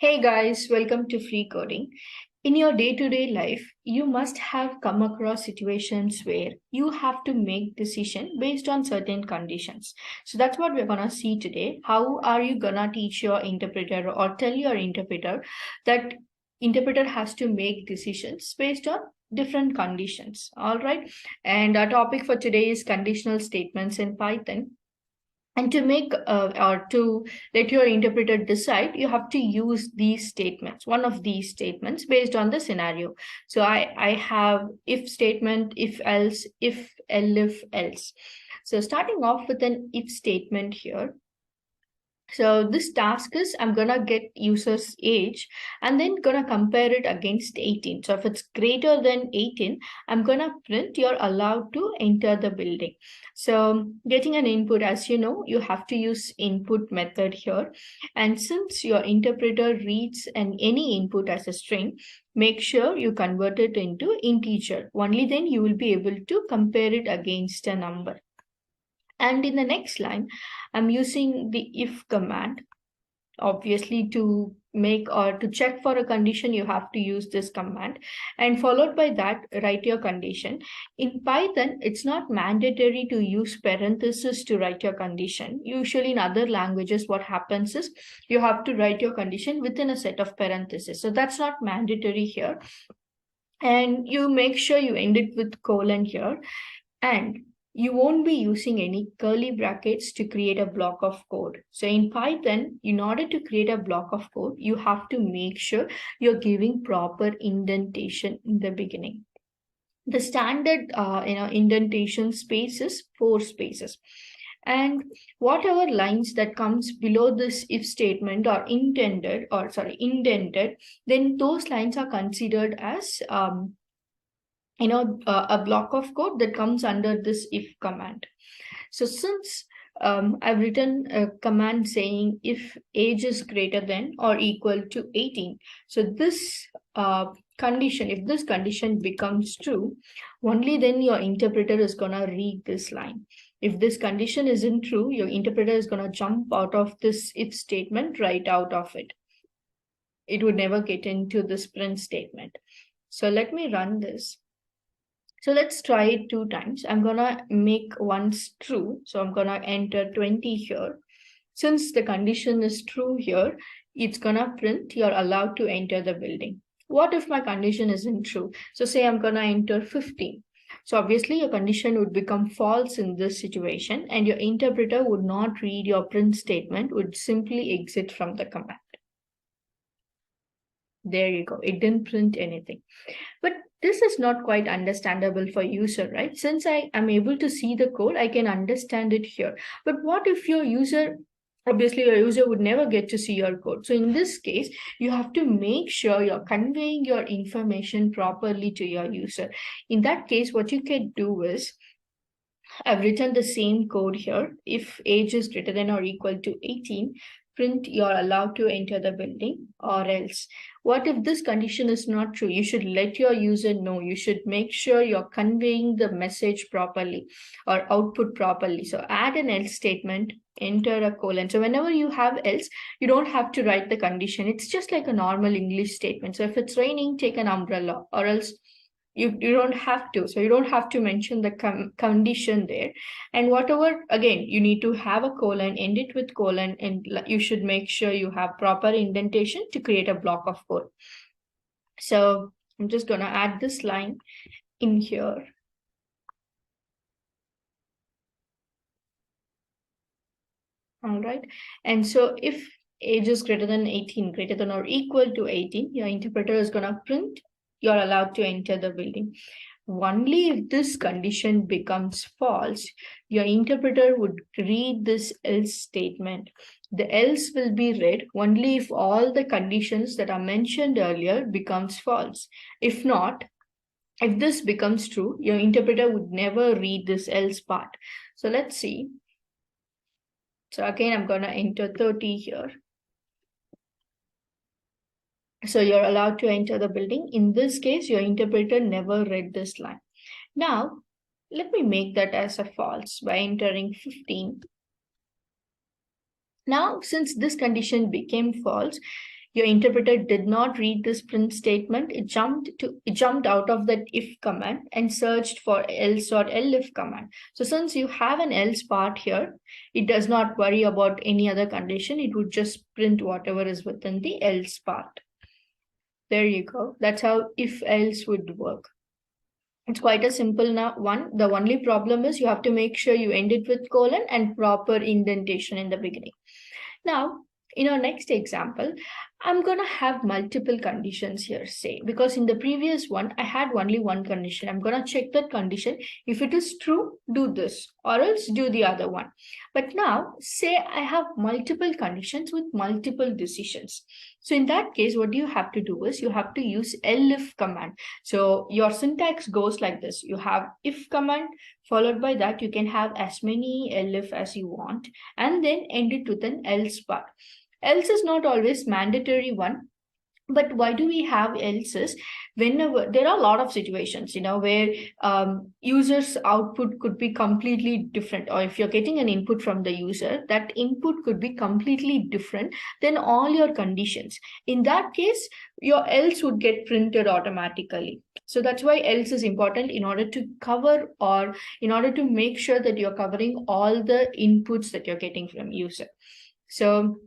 Hey guys, welcome to Free Coding. In your day to day life, you must have come across situations where you have to make decision based on certain conditions. So that's what we're gonna see today. How are you gonna teach your interpreter or tell your interpreter that interpreter has to make decisions based on different conditions? All right. And our topic for today is conditional statements in Python. And to make or to let your interpreter decide, you have to use these statements, one of these statements based on the scenario. So I have if statement, if else, if elif else. So starting off with an if statement here. So this task is I'm gonna get user's age and then gonna compare it against 18. So if it's greater than 18, I'm gonna print you're allowed to enter the building. So getting an input, as you know, you have to use input method here. And since your interpreter reads any input as a string, make sure you convert it into integer. Only then you will be able to compare it against a number. And in the next line, I'm using the if command. Obviously, to make or to check for a condition, you have to use this command. And followed by that, write your condition. In Python, it's not mandatory to use parentheses to write your condition. Usually in other languages, what happens is you have to write your condition within a set of parentheses. So that's not mandatory here. And you make sure you end it with colon here. And you won't be using any curly brackets to create a block of code. So in Python, in order to create a block of code, you have to make sure you're giving proper indentation in the beginning. The standard indentation space is 4 spaces. And whatever lines that comes below this if statement are indented, then those lines are considered as a block of code that comes under this if command. So since I've written a command saying if age is greater than or equal to 18, so this condition, if this condition becomes true, only then your interpreter is gonna read this line. If this condition isn't true, your interpreter is gonna jump out of this if statement right out of it. It would never get into this print statement. So let me run this. So let's try it 2 times. I'm gonna make once true. So I'm gonna enter 20 here. Since the condition is true here, it's gonna print you're allowed to enter the building. What if my condition isn't true? So say I'm gonna enter 15. So obviously your condition would become false in this situation and your interpreter would not read your print statement, would simply exit from the command. There you go. It didn't print anything. But this is not quite understandable for user, right? Since I am able to see the code, I can understand it here. But what if your user, obviously your user would never get to see your code. So in this case, you have to make sure you're conveying your information properly to your user. In that case, what you can do is, I've written the same code here. If age is greater than or equal to 18, print you're allowed to enter the building, or else. What if this condition is not true? You should let your user know. You should make sure you're conveying the message properly or output properly. So add an else statement, enter a colon. So whenever you have else, you don't have to write the condition. It's just like a normal English statement. So if it's raining, take an umbrella, or else you don't have to. So you don't have to mention the condition there. And whatever, again, you need to have a colon, end it with colon, and you should make sure you have proper indentation to create a block of code. So I'm just going to add this line in here. All right. And so if age is greater than 18, greater than or equal to 18, your interpreter is going to print you're allowed to enter the building. Only if this condition becomes false, your interpreter would read this else statement. The else will be read only if all the conditions that are mentioned earlier becomes false. If not, if this becomes true, your interpreter would never read this else part. So let's see. So again, I'm going to enter 30 here. So you're allowed to enter the building. In this case, your interpreter never read this line. Now, let me make that as a false by entering 15. Now, since this condition became false, Your interpreter did not read this print statement. It jumped out of that if command and searched for else or elif command. So since you have an else part here, it does not worry about any other condition. It would just print whatever is within the else part. There you go. That's how if else would work. It's quite a simple one. The only problem is you have to make sure you end it with colon and proper indentation in the beginning. Now, in our next example, I'm going to have multiple conditions here, say, because in the previous one, I had only one condition. I'm going to check that condition. If it is true, do this, or else do the other one. But now, say I have multiple conditions with multiple decisions. So in that case, what you have to do is you have to use elif command. So your syntax goes like this. You have if command, followed by that, you can have as many elif as you want, and then end it with an else part. Else is not always mandatory one, but why do we have else's? Whenever there are a lot of situations, where users output could be completely different, or if you're getting an input from the user, that input could be completely different than all your conditions. In that case, your else would get printed automatically. So that's why else is important, in order to cover, or in order to make sure that you're covering all the inputs that you're getting from user. So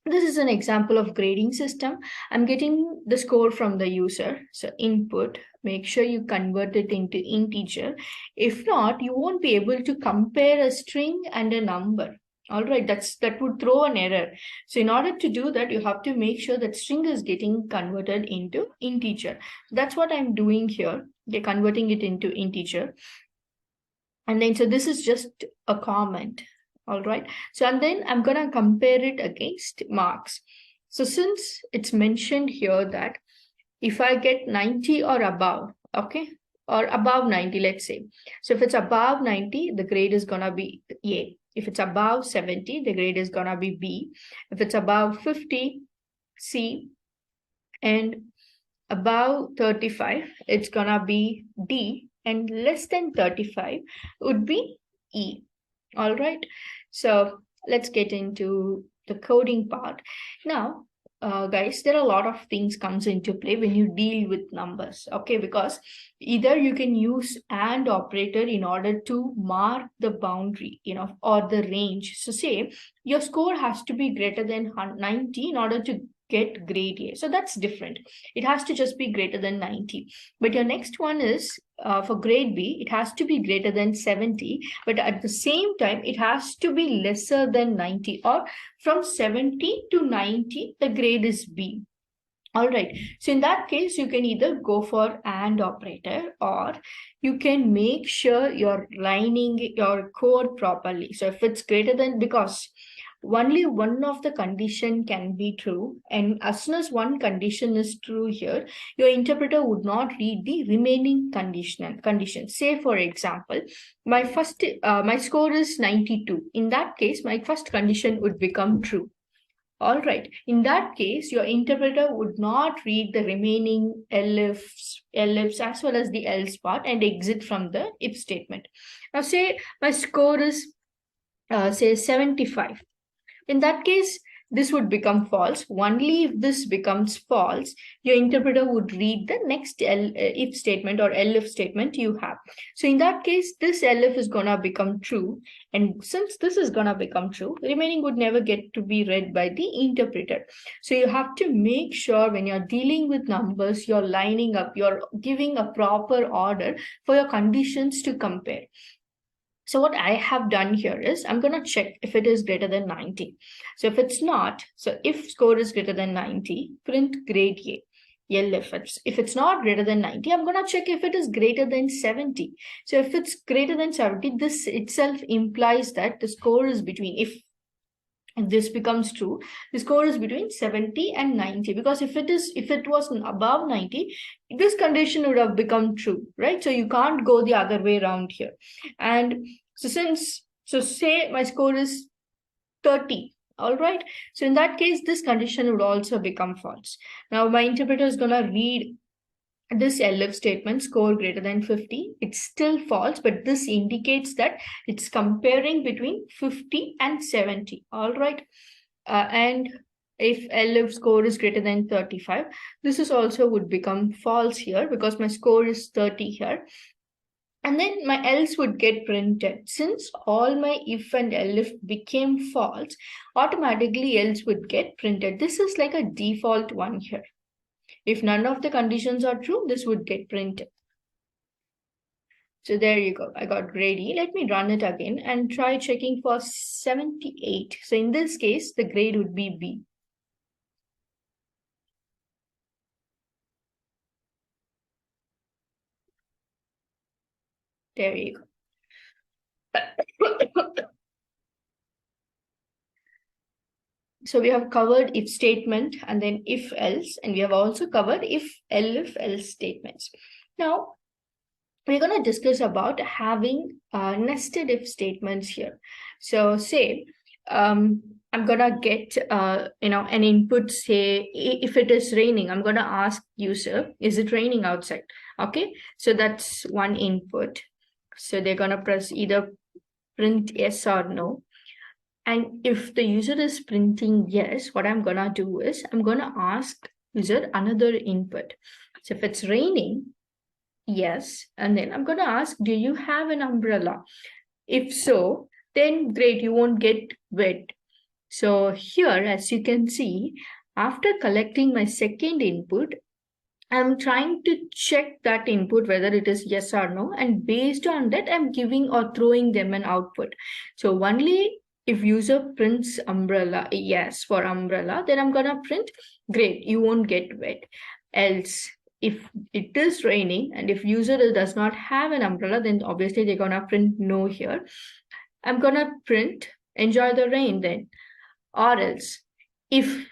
this is an example of grading system. I'm getting the score from the user. So input, make sure you convert it into integer. If not, you won't be able to compare a string and a number. All right, that would throw an error. So in order to do that, you have to make sure that string is getting converted into integer. That's what I'm doing here. They're converting it into integer. And then, so this is just a comment. All right. So, and then I'm going to compare it against marks. So since it's mentioned here that if I get 90 or above, okay, or above 90, let's say. So if it's above 90, the grade is going to be A. If it's above 70, the grade is going to be B. If it's above 50, C. And above 35, it's going to be D. And less than 35 would be E. All right. So let's get into the coding part. Now, guys, there are a lot of things comes into play when you deal with numbers, okay? Because either you can use AND operator in order to mark the boundary, or the range. So say your score has to be greater than 90 in order to get grade A. So that's different. It has to just be greater than 90. But your next one is for grade B, it has to be greater than 70. But at the same time, it has to be lesser than 90, or from 70 to 90, the grade is B. All right. So in that case, you can either go for AND operator, or you can make sure you're lining your code properly. So if it's greater than, because only one of the condition can be true, and as soon as one condition is true here, your interpreter would not read the remaining condition. Say for example, my score is 92. In that case, my first condition would become true. All right. In that case, your interpreter would not read the remaining elifs as well as the else part and exit from the if statement. Now say my score is say 75. In that case, this would become false. Only if this becomes false, your interpreter would read the next if statement or elif statement you have. So in that case, this elif is going to become true. And since this is going to become true, the remaining would never get to be read by the interpreter. So you have to make sure when you're dealing with numbers, you're lining up, you're giving a proper order for your conditions to compare. So what I have done here is I'm going to check if it is greater than 90. So if it's not, so if score is greater than 90, print grade A. If it's not greater than 90, I'm going to check if it is greater than 70. So if it's greater than 70, this itself implies that the score is between, if this becomes true, the score is between 70 and 90, because if it was above 90, this condition would have become true, right? So you can't go the other way around here. And so say my score is 30. All right. So in that case, this condition would also become false. Now my interpreter is going to read this elif statement, score greater than 50. It's still false, but this indicates that it's comparing between 50 and 70. All right. And if ELIF score is greater than 35, this is also would become false here because my score is 30 here. And then my else would get printed. Since all my if and elif became false, automatically else would get printed. This is like a default one here. If none of the conditions are true, this would get printed. So there you go. I got grade E. Let me run it again and try checking for 78. So in this case, the grade would be B. There you go. So we have covered if statement and then if else, and we have also covered if ELIF else statements. Now, we're going to discuss about having nested if statements here. So say I'm gonna get an input. Say if it is raining, I'm gonna ask user, is it raining outside? Okay, so that's one input. So they're gonna press either print yes or no. And if the user is printing yes, what I'm gonna do is I'm gonna ask user another input. So if it's raining, yes, and then I'm gonna ask, do you have an umbrella? If so, then great, you won't get wet. So here, as you can see, after collecting my second input, I'm trying to check that input whether it is yes or no, and based on that, I'm giving or throwing them an output. So only if user prints umbrella, yes for umbrella, then I'm gonna print great, you won't get wet. Else, if it is raining and if user does not have an umbrella, then obviously they're gonna print no here. I'm gonna print enjoy the rain then. Or else, if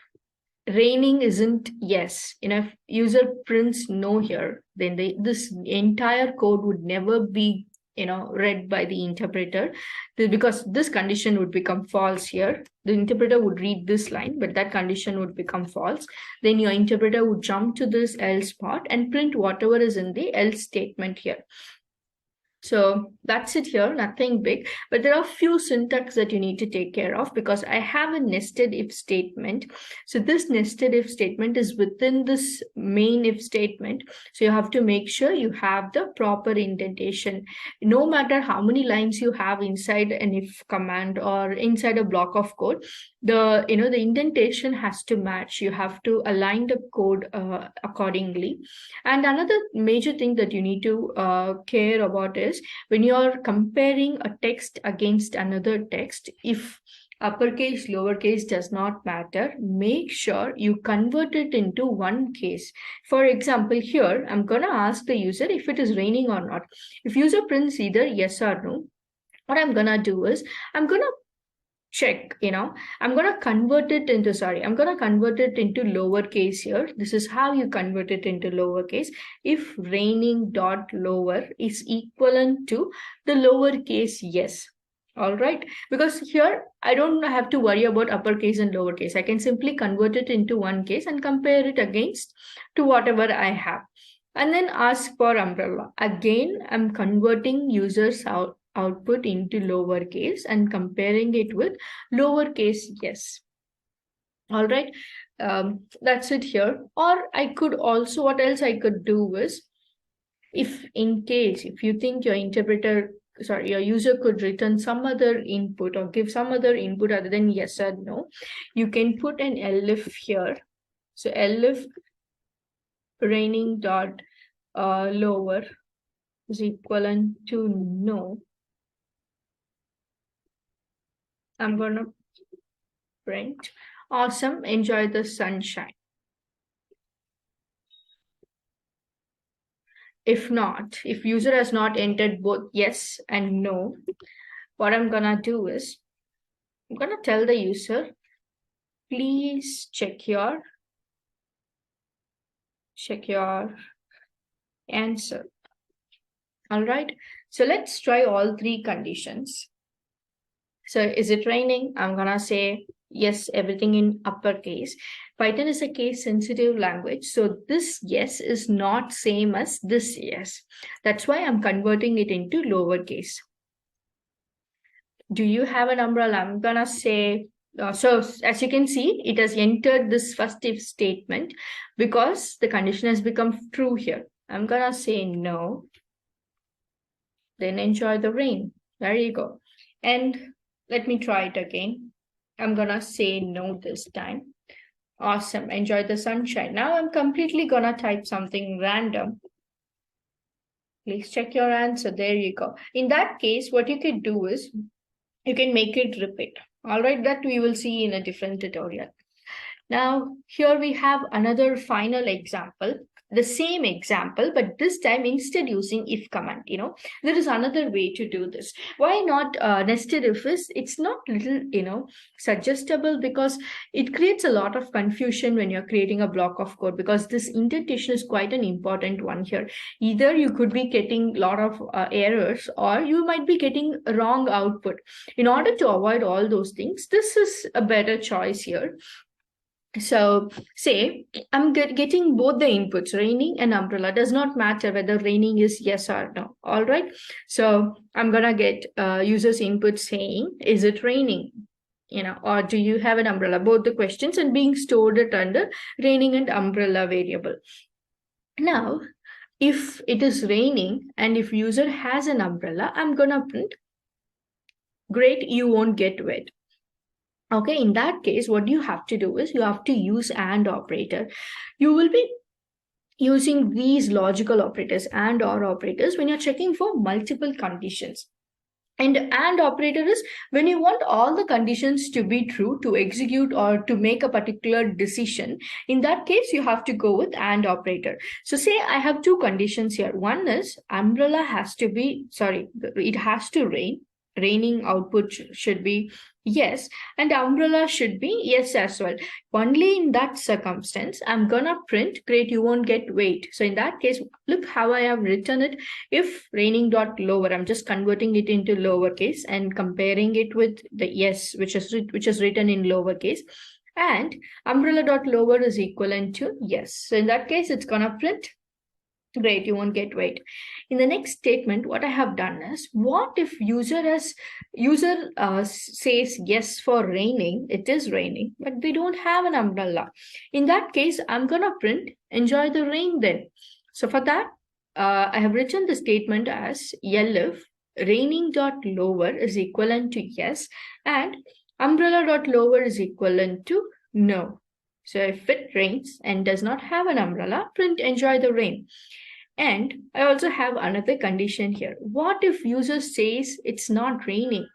raining isn't yes, if user prints no here, then this entire code would never be read by the interpreter, because this condition would become false here. The interpreter would read this line, but that condition would become false. Then your interpreter would jump to this else part and print whatever is in the else statement here. So that's it here, nothing big, but there are few syntax that you need to take care of because I have a nested if statement. So this nested if statement is within this main if statement. So you have to make sure you have the proper indentation. No matter how many lines you have inside an if command or inside a block of code, the indentation has to match. You have to align the code accordingly. And another major thing that you need to care about is when you are comparing a text against another text, if uppercase, lowercase does not matter, make sure you convert it into one case. For example, here, I'm going to ask the user if it is raining or not. If user prints either yes or no, what I'm going to do is I'm going to check, I'm going to convert it into lowercase here. This is how you convert it into lowercase. If raining dot lower is equivalent to the lowercase yes. All right, because here I don't have to worry about uppercase and lowercase. I can simply convert it into one case and compare it against to whatever I have. And then ask for umbrella. Again, I'm converting users output into lowercase and comparing it with lowercase yes. All right, that's it here. Or I could also, what else I could do is, if you think your your user could return some other input or give some other input other than yes or no, you can put an elif here. So elif raining dot lower is equivalent to no. I'm gonna print awesome, enjoy the sunshine. If not, if user has not entered both yes and no, what I'm gonna do is I'm gonna tell the user, please check your answer. All right, so let's try all three conditions. So is it raining? I'm gonna say yes, everything in uppercase. Python is a case sensitive language. So this yes is not same as this yes. That's why I'm converting it into lowercase. Do you have an umbrella? I'm gonna say So as you can see, it has entered this first if statement because the condition has become true here. I'm gonna say no, then enjoy the rain. There you go. And let me try it again. I'm gonna say no this time. Awesome, enjoy the sunshine. Now I'm completely gonna type something random. Please check your answer. There you go. In that case, what you could do is you can make it repeat. All right, that we will see in a different tutorial. Now, here we have another final example, the same example, but this time instead using if command. There is another way to do this. Why not nested if is? It's not little, suggestible because it creates a lot of confusion when you're creating a block of code because this indentation is quite an important one here. Either you could be getting a lot of errors or you might be getting wrong output. In order to avoid all those things, this is a better choice here. So say I'm getting both the inputs, raining and umbrella. Does not matter whether raining is yes or no. All right. So I'm gonna get users input saying, is it raining? Or do you have an umbrella? Both the questions and being stored it under raining and umbrella variable. Now, if it is raining and if user has an umbrella, I'm gonna print, great, you won't get wet. Okay, in that case, what you have to do is you have to use AND operator. You will be using these logical operators and or operators when you're checking for multiple conditions. And operator is when you want all the conditions to be true to execute or to make a particular decision. In that case, you have to go with and operator. So say I have two conditions here. One is umbrella has to be, it has to rain. Raining output should be yes, and umbrella should be yes as well. Only in that circumstance, I'm gonna print, great, you won't get wait. So in that case, look how I have written it. If raining dot lower, I'm just converting it into lowercase and comparing it with the yes, which is written in lowercase. And umbrella dot lower is equivalent to yes. So in that case, it's gonna print, great, you won't get wait. In the next statement, what I have done is, what if user says yes for raining, it is raining, but they don't have an umbrella. In that case, I'm gonna print enjoy the rain then. So for that, I have written the statement as ELIF raining dot lower is equivalent to yes and umbrella dot lower is equivalent to no. So if it rains and does not have an umbrella, print enjoy the rain. And I also have another condition here. What if user says it's not raining?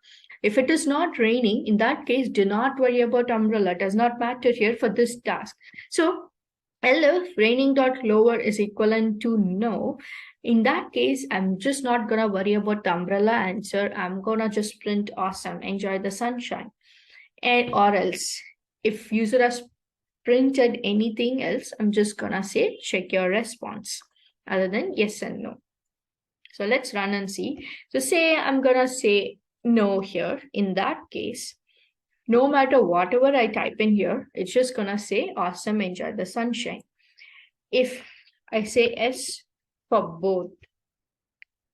If it is not raining, in that case, do not worry about umbrella. Does not matter here for this task. So elif raining dot lower is equivalent to no. In that case, I'm just not gonna worry about the umbrella answer. I'm gonna just print awesome, enjoy the sunshine. And or else, if user has printed anything else, I'm just gonna say check your response other than yes and no. So let's run and see. So say I'm gonna say no here. In that case, no matter whatever I type in here, it's just gonna say awesome, enjoy the sunshine. If I say yes for both,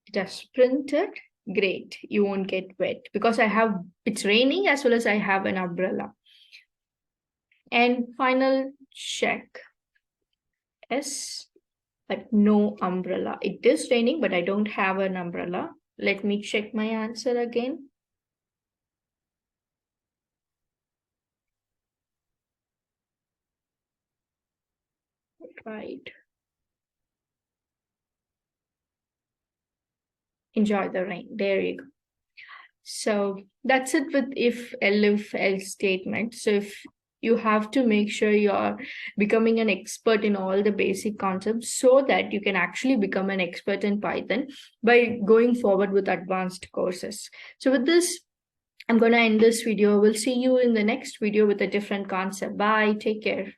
it has printed, great, you won't get wet because it's raining as well as I have an umbrella. And final check, yes, but no umbrella. It is raining, but I don't have an umbrella. Let me check my answer again. Right. Enjoy the rain. There you go. So that's it with if elif else statement. So if you have to make sure you're becoming an expert in all the basic concepts so that you can actually become an expert in Python by going forward with advanced courses. So with this, I'm going to end this video. We'll see you in the next video with a different concept. Bye. Take care.